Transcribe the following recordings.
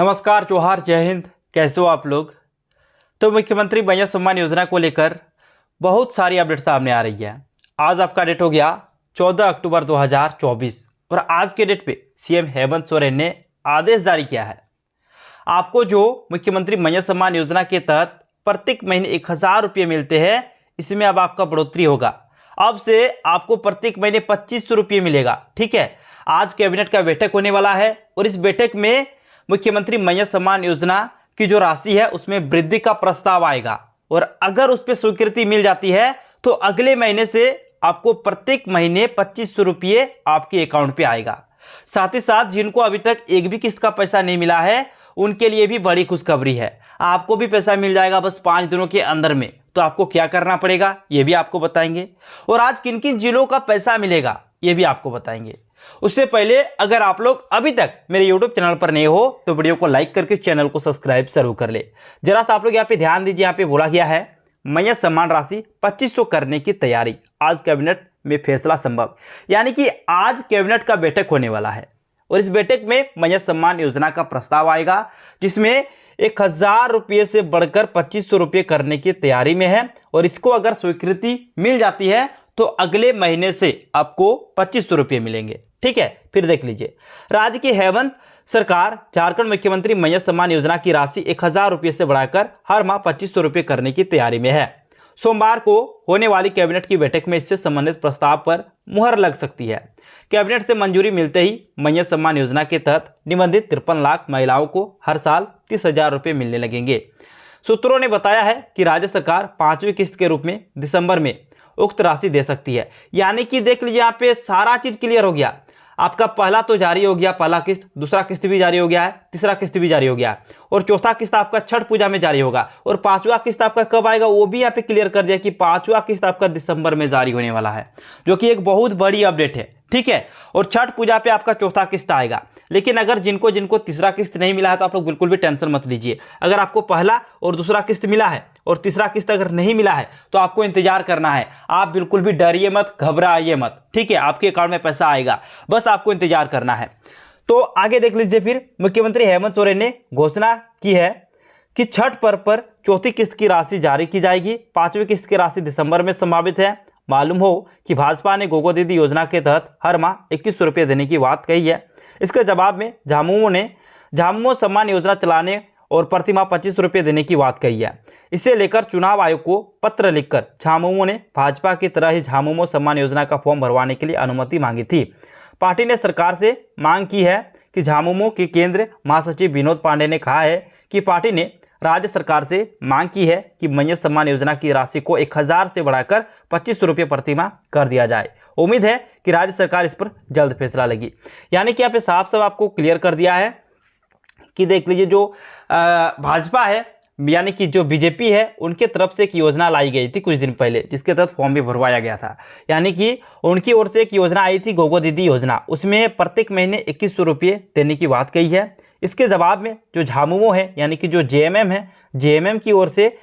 नमस्कार, जोहार, जय हिंद। कैसे हो आप लोग। तो मुख्यमंत्री मैया सम्मान योजना को लेकर बहुत सारी अपडेट सामने आ रही है। आज आपका डेट हो गया 14 अक्टूबर 2024 और आज के डेट पे सीएम हेमंत सोरेन ने आदेश जारी किया है। आपको जो मुख्यमंत्री मैया सम्मान योजना के तहत प्रत्येक महीने 1000 रुपये मिलते हैं, इसमें अब आपका बढ़ोतरी होगा। अब से आपको प्रत्येक महीने 2500 रुपये मिलेगा। ठीक है, आज कैबिनेट का बैठक होने वाला है और इस बैठक में मुख्यमंत्री मैया सम्मान योजना की जो राशि है उसमें वृद्धि का प्रस्ताव आएगा और अगर उस पर स्वीकृति मिल जाती है तो अगले महीने से आपको प्रत्येक महीने 2500 रुपये आपके अकाउंट पे आएगा। साथ ही साथ जिनको अभी तक एक भी किस्त का पैसा नहीं मिला है उनके लिए भी बड़ी खुशखबरी है। आपको भी पैसा मिल जाएगा बस 5 दिनों के अंदर में। तो आपको क्या करना पड़ेगा ये भी आपको बताएंगे और आज किन किन जिलों का पैसा मिलेगा ये भी आपको बताएंगे। उससे पहले अगर आप लोग अभी तक मेरे YouTube चैनल पर नए हो तो वीडियो को लाइक करके चैनल को सब्सक्राइब जरूर कर ले। जरा सा आप लोग यहाँ पे ध्यान दीजिए, यहाँ पे बोला गया है मैया सम्मान राशि 2500 करने की तैयारी, आज कैबिनेट में फैसला संभव। यानी कि आज कैबिनेट का बैठक होने वाला है और इस बैठक में मैया सम्मान योजना का प्रस्ताव आएगा जिसमें 1000 रुपये से बढ़कर 2500 रुपये करने की तैयारी में है और इसको अगर स्वीकृति मिल जाती है तो अगले महीने से आपको 2500 रुपये मिलेंगे। ठीक है, फिर देख लीजिए, राज्य की हेमंत सरकार झारखंड मुख्यमंत्री मैया सम्मान योजना की राशि 1000 रुपये से बढ़ाकर हर माह 2500 रुपये करने की तैयारी में है। सोमवार को होने वाली कैबिनेट की बैठक में इससे संबंधित प्रस्ताव पर मुहर लग सकती है। कैबिनेट से मंजूरी मिलते ही मैया सम्मान योजना के तहत निबंधित 53 लाख महिलाओं को हर साल 30,000 रुपये मिलने लगेंगे। सूत्रों ने बताया है कि राज्य सरकार 5वीं किस्त के रूप में दिसंबर में उक्त राशि दे सकती है। यानी कि देख लीजिए, यहाँ पे सारा चीज क्लियर हो गया। आपका पहला तो जारी हो गया, पहला किस्त, दूसरा किस्त भी जारी हो गया है, तीसरा किस्त भी जारी हो गया है और चौथा किस्त आपका छठ पूजा में जारी होगा और 5वां किस्त आपका कब आएगा वो भी यहाँ पे क्लियर कर दिया कि 5वां किस्त आपका दिसंबर में जारी होने वाला है, जो कि एक बहुत बड़ी अपडेट है। ठीक है, और छठ पूजा पे आपका चौथा किस्त आएगा। लेकिन अगर जिनको तीसरा किस्त नहीं मिला है तो आप लोग बिल्कुल भी टेंशन मत लीजिए। अगर आपको पहला और दूसरा किस्त मिला है और तीसरा किस्त अगर नहीं मिला है तो आपको इंतजार करना है। आप बिल्कुल भी डरिए मत, घबराइए मत। ठीक है, आपके अकाउंट में पैसा आएगा, बस आपको इंतजार करना है। तो आगे देख लीजिए, फिर मुख्यमंत्री हेमंत सोरेन ने घोषणा की है कि छठ पर्व पर चौथी किस्त की राशि जारी की जाएगी। 5वीं किस्त की राशि दिसंबर में संभावित है। मालूम हो कि भाजपा ने गोगो दीदी योजना के तहत हर माह 2100 रुपये देने की बात कही है। इसके जवाब में झामुमो ने झामुमो सम्मान योजना चलाने और प्रति माह 25 रुपये देने की बात कही है। इसे लेकर चुनाव आयोग को पत्र लिखकर झामुमो ने भाजपा की तरह ही झामुमो सम्मान योजना का फॉर्म भरवाने के लिए अनुमति मांगी थी। पार्टी ने सरकार से मांग की है कि झामुमो के केंद्रीय महासचिव विनोद पांडे ने कहा है कि पार्टी ने राज्य सरकार से मांग की है कि मैया सम्मान योजना की राशि को 1000 से बढ़ाकर 2500 रुपये प्रति माह कर दिया जाए। उम्मीद है कि राज्य सरकार इस पर जल्द फैसला लेगी। यानी कि यहाँ पे साफ साफ आपको क्लियर कर दिया है कि देख लीजिए, जो भाजपा है यानी कि जो बीजेपी है उनके तरफ से एक योजना लाई गई थी कुछ दिन पहले, जिसके तहत फॉर्म भी भरवाया गया था। यानी कि उनकी ओर से एक योजना आई थी गोगो दीदी योजना, उसमें प्रत्येक महीने 2100 रुपये देने की बात कही है। इसके जवाब में जो झामुमो है यानी कि जो जेएमएम है, जेएमएम की ओर से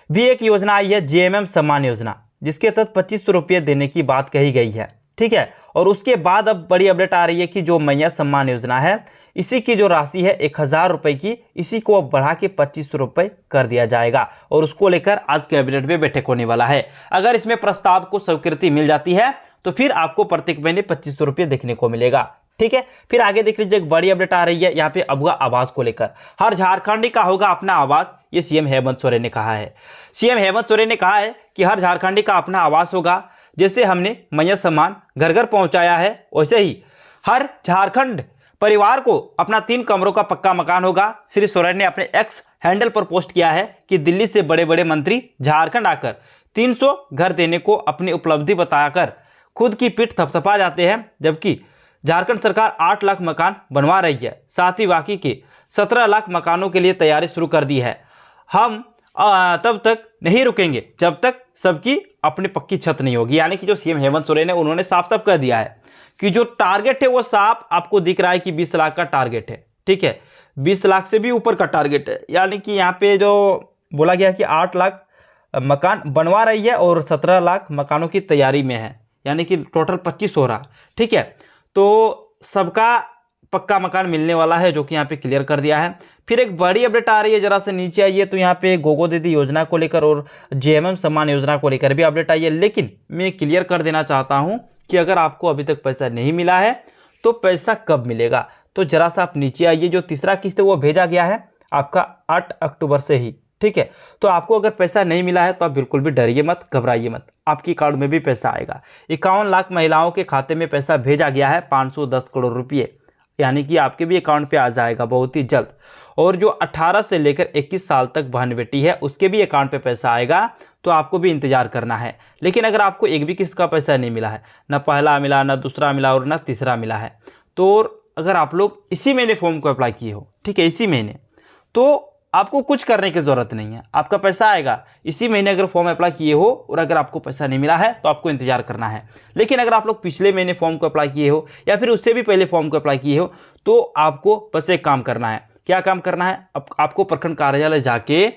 भी एक योजना आई है, जेएमएम सम्मान योजना, जिसके तहत 2500 रुपये देने की बात कही गई है। ठीक है, और उसके बाद अब बड़ी अपडेट आ रही है कि जो मैया सम्मान योजना है इसी की जो राशि है 1000 रुपये की, इसी को अब बढ़ा के 2500 रुपये कर दिया जाएगा और उसको लेकर आज कैबिनेट में बैठक होने वाला है। अगर इसमें प्रस्ताव को स्वीकृति मिल जाती है तो फिर आपको प्रत्येक महीने 2500 रुपये देखने को मिलेगा। ठीक है, फिर आगे देख लीजिए, एक बड़ी अपडेट आ रही है यहाँ पे अबुआ आवास को लेकर। हर झारखंडी का होगा अपना आवास, ये सीएम हेमंत सोरेन ने कहा है। सीएम हेमंत सोरेन ने कहा है कि हर झारखंडी का अपना आवास होगा। जैसे हमने मैया सम्मान घर घर पहुंचाया है वैसे ही हर झारखंड परिवार को अपना 3 कमरों का पक्का मकान होगा। श्री सोरेन ने अपने एक्स हैंडल पर पोस्ट किया है कि दिल्ली से बड़े बड़े मंत्री झारखंड आकर 300 घर देने को अपनी उपलब्धि बताकर खुद की पीठ थपथपा जाते हैं, जबकि झारखंड सरकार 8 लाख मकान बनवा रही है। साथ ही बाकी के 17 लाख मकानों के लिए तैयारी शुरू कर दी है। हम तब तक नहीं रुकेंगे जब तक सबकी अपनी पक्की छत नहीं होगी। यानी कि जो सीएम हेमंत सोरेन है उन्होंने साफ साफ कह दिया है कि जो टारगेट है वो साफ आपको दिख रहा है कि 20 लाख का टारगेट है। ठीक है, 20 लाख से भी ऊपर का टारगेट है। यानी कि यहाँ पे जो बोला गया कि 8 लाख मकान बनवा रही है और 17 लाख मकानों की तैयारी में है, यानी कि टोटल 25 हो रहा। ठीक है, तो सबका पक्का मकान मिलने वाला है, जो कि यहाँ पे क्लियर कर दिया है। फिर एक बड़ी अपडेट आ रही है, जरा से नीचे आइए तो यहाँ पे गोगो दीदी योजना को लेकर और जेएमएम सम्मान योजना को लेकर भी अपडेट आई है। लेकिन मैं क्लियर कर देना चाहता हूँ कि अगर आपको अभी तक पैसा नहीं मिला है तो पैसा कब मिलेगा। तो जरा सा आप नीचे आइए, जो तीसरा किस्त है वो भेजा गया है आपका 8 अक्टूबर से ही, ठीक है। तो आपको अगर पैसा नहीं मिला है तो आप बिल्कुल भी डरिए मत, घबराइए मत, आपकी अकाउंट में भी पैसा आएगा। 51 लाख महिलाओं के खाते में पैसा भेजा गया है 510 करोड़ रुपये, यानी कि आपके भी अकाउंट पे आ जाएगा बहुत ही जल्द। और जो 18 से लेकर 21 साल तक बहन बेटी है उसके भी अकाउंट पे पैसा आएगा, तो आपको भी इंतजार करना है। लेकिन अगर आपको एक भी किस्त का पैसा नहीं मिला है, ना पहला मिला, ना दूसरा मिला और ना तीसरा मिला है, तो अगर आप लोग इसी महीने फॉर्म को अप्लाई किए हो, ठीक है, इसी महीने, तो आपको कुछ करने की ज़रूरत नहीं है, आपका पैसा आएगा इसी महीने। अगर फॉर्म अप्लाई किए हो और अगर आपको पैसा नहीं मिला है तो आपको इंतजार करना है। लेकिन अगर आप लोग पिछले महीने फॉर्म को अप्लाई किए हो या फिर उससे भी पहले फॉर्म को अप्लाई किए हो, तो आपको बस एक काम करना है। क्या काम करना है? आपको प्रखंड कार्यालय जाके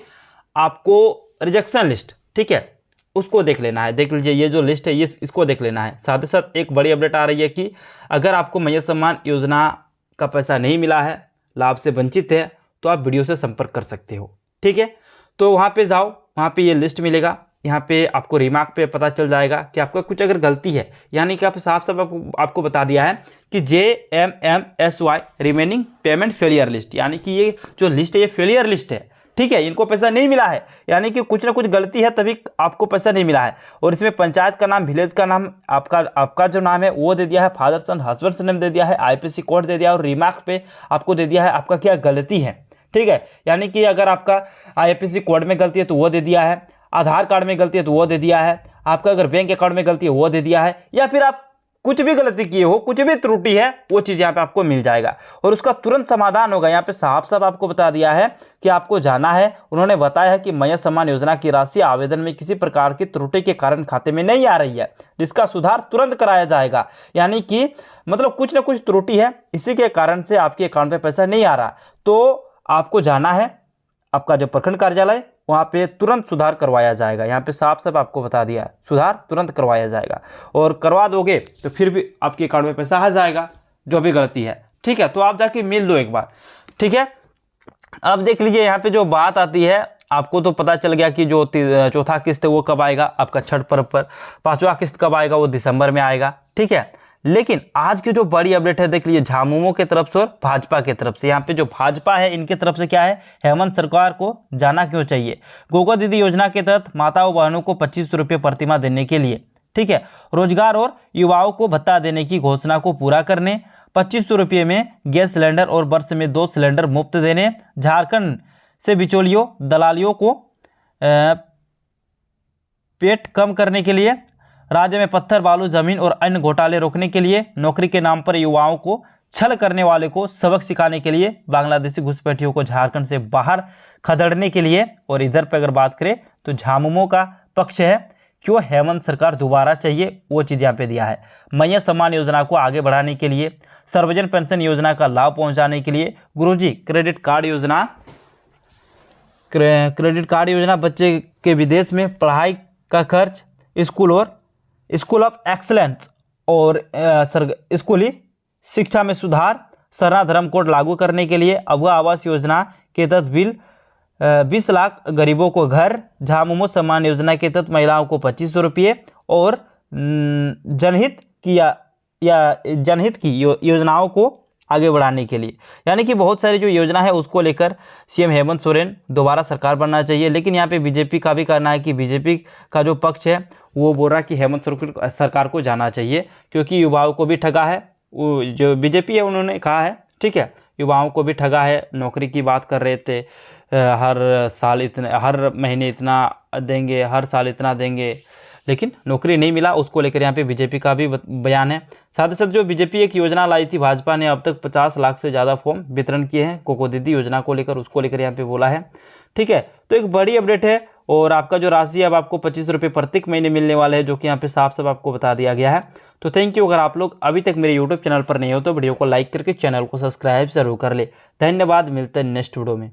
आपको रिजेक्शन लिस्ट, ठीक है, उसको देख लेना है। देख लीजिए, ये जो लिस्ट है ये इसको देख लेना है। साथ ही साथ एक बड़ी अपडेट आ रही है कि अगर आपको मैया सम्मान योजना का पैसा नहीं मिला है, लाभ से वंचित है, तो आप वीडियो से संपर्क कर सकते हो, ठीक है। तो वहाँ पे जाओ, वहाँ पे ये लिस्ट मिलेगा, यहाँ पे आपको रिमार्क पे पता चल जाएगा कि आपका कुछ अगर गलती है, यानी कि आप साफ साफ आपको बता दिया है कि JMMSY remaining payment failure list, यानी कि ये जो लिस्ट है ये फेलियर लिस्ट है, ठीक है। इनको पैसा नहीं मिला है, यानी कि कुछ ना कुछ गलती है तभी आपको पैसा नहीं मिला है। और इसमें पंचायत का नाम, विलेज का नाम, आपका जो नाम है वो दे दिया है, फादर सन हस्बैंड से नेम दे दिया है, IPC कोड दे दिया और रिमार्क पे आपको दे दिया है आपका क्या गलती है, ठीक है। यानी कि अगर आपका IPC कोड में गलती है तो वो दे दिया है, आधार कार्ड में गलती है तो वो दे दिया है, आपका अगर बैंक अकाउंट में गलती है वो दे दिया है, या फिर आप कुछ भी गलती किए हो, कुछ भी त्रुटि है, वो चीज़ यहाँ पे आपको मिल जाएगा और उसका तुरंत समाधान होगा। यहाँ पे साफ साफ आपको बता दिया है कि आपको जाना है। उन्होंने बताया है कि मैया सम्मान योजना की राशि आवेदन में किसी प्रकार की त्रुटि के कारण खाते में नहीं आ रही है, जिसका सुधार तुरंत कराया जाएगा। यानी कि मतलब कुछ ना कुछ त्रुटि है, इसी के कारण से आपके अकाउंट में पैसा नहीं आ रहा, तो आपको जाना है आपका जो प्रखंड कार्यालय, वहाँ पे तुरंत सुधार करवाया जाएगा। यहाँ पे साफ साफ आपको बता दिया है, सुधार तुरंत करवाया जाएगा और करवा दोगे तो फिर भी आपके अकाउंट में पैसा आ जाएगा जो भी गलती है, ठीक है। तो आप जाके मिल दो एक बार, ठीक है। अब देख लीजिए, यहाँ पे जो बात आती है, आपको तो पता चल गया कि जो चौथा किस्त है वो कब आएगा आपका छठ पर्व पर, पांचवा किस्त कब आएगा वो दिसंबर में आएगा, ठीक है। लेकिन आज की जो बड़ी अपडेट है, देख लीजिए, झामुमो की तरफ से और भाजपा की तरफ से। यहाँ पे जो भाजपा है इनकी तरफ से क्या है, हेमंत सरकार को जाना क्यों चाहिए। गोगा दीदी योजना के तहत माताओं बहनों को 25 रुपये प्रतिमाह देने के लिए, ठीक है, रोजगार और युवाओं को भत्ता देने की घोषणा को पूरा करने, 25 रुपये में गैस सिलेंडर और वर्ष में 2 सिलेंडर मुफ्त देने, झारखंड से बिचौलियों दलालियों को पेट कम करने के लिए, राज्य में पत्थर बालू जमीन और अन्य घोटाले रोकने के लिए, नौकरी के नाम पर युवाओं को छल करने वाले को सबक सिखाने के लिए, बांग्लादेशी घुसपैठियों को झारखंड से बाहर खदेड़ने के लिए। और इधर पर अगर बात करें तो झामुमो का पक्ष है, क्यों हेमंत सरकार दोबारा चाहिए, वो चीज़ यहाँ पे दिया है। मैया सम्मान योजना को आगे बढ़ाने के लिए, सर्वजन पेंशन योजना का लाभ पहुँचाने के लिए, गुरुजी क्रेडिट कार्ड योजना, बच्चे के विदेश में पढ़ाई का खर्च, स्कूल ऑफ एक्सलेंस और स्कूली शिक्षा में सुधार, सरना धर्म कोड लागू करने के लिए, अगवा आवास योजना के तहत 20 लाख गरीबों को घर, झामुमो सम्मान योजना के तहत महिलाओं को 25 रुपये और जनहित की योजनाओं को आगे बढ़ाने के लिए। यानी कि बहुत सारी जो योजना है उसको लेकर CM हेमंत सोरेन दोबारा सरकार बनना चाहिए। लेकिन यहाँ पे बीजेपी का भी कहना है कि बीजेपी का जो पक्ष है वो बोल रहा है कि हेमंत सरकार को जाना चाहिए, क्योंकि युवाओं को भी ठगा है। वो जो बीजेपी है उन्होंने कहा है, ठीक है, युवाओं को भी ठगा है। नौकरी की बात कर रहे थे, हर महीने इतना देंगे, हर साल इतना देंगे, लेकिन नौकरी नहीं मिला। उसको लेकर यहाँ पे बीजेपी का भी बयान है। साथ ही साथ जो बीजेपी एक योजना लाई थी भाजपा ने, अब तक 50 लाख से ज़्यादा फॉर्म वितरण किए हैं गोगो दीदी योजना को लेकर, उसको लेकर यहाँ पे बोला है, ठीक है। तो एक बड़ी अपडेट है और आपका जो राशि अब आपको 25 रुपये प्रत्येक महीने मिलने वाले हैं, जो कि यहाँ पे साफ साफ आपको बता दिया गया है। तो थैंक यू। अगर आप लोग अभी तक मेरे यूट्यूब चैनल पर नहीं हो तो वीडियो को लाइक करके चैनल को सब्सक्राइब जरूर कर ले। धन्यवाद, मिलते हैं नेक्स्ट वीडियो में।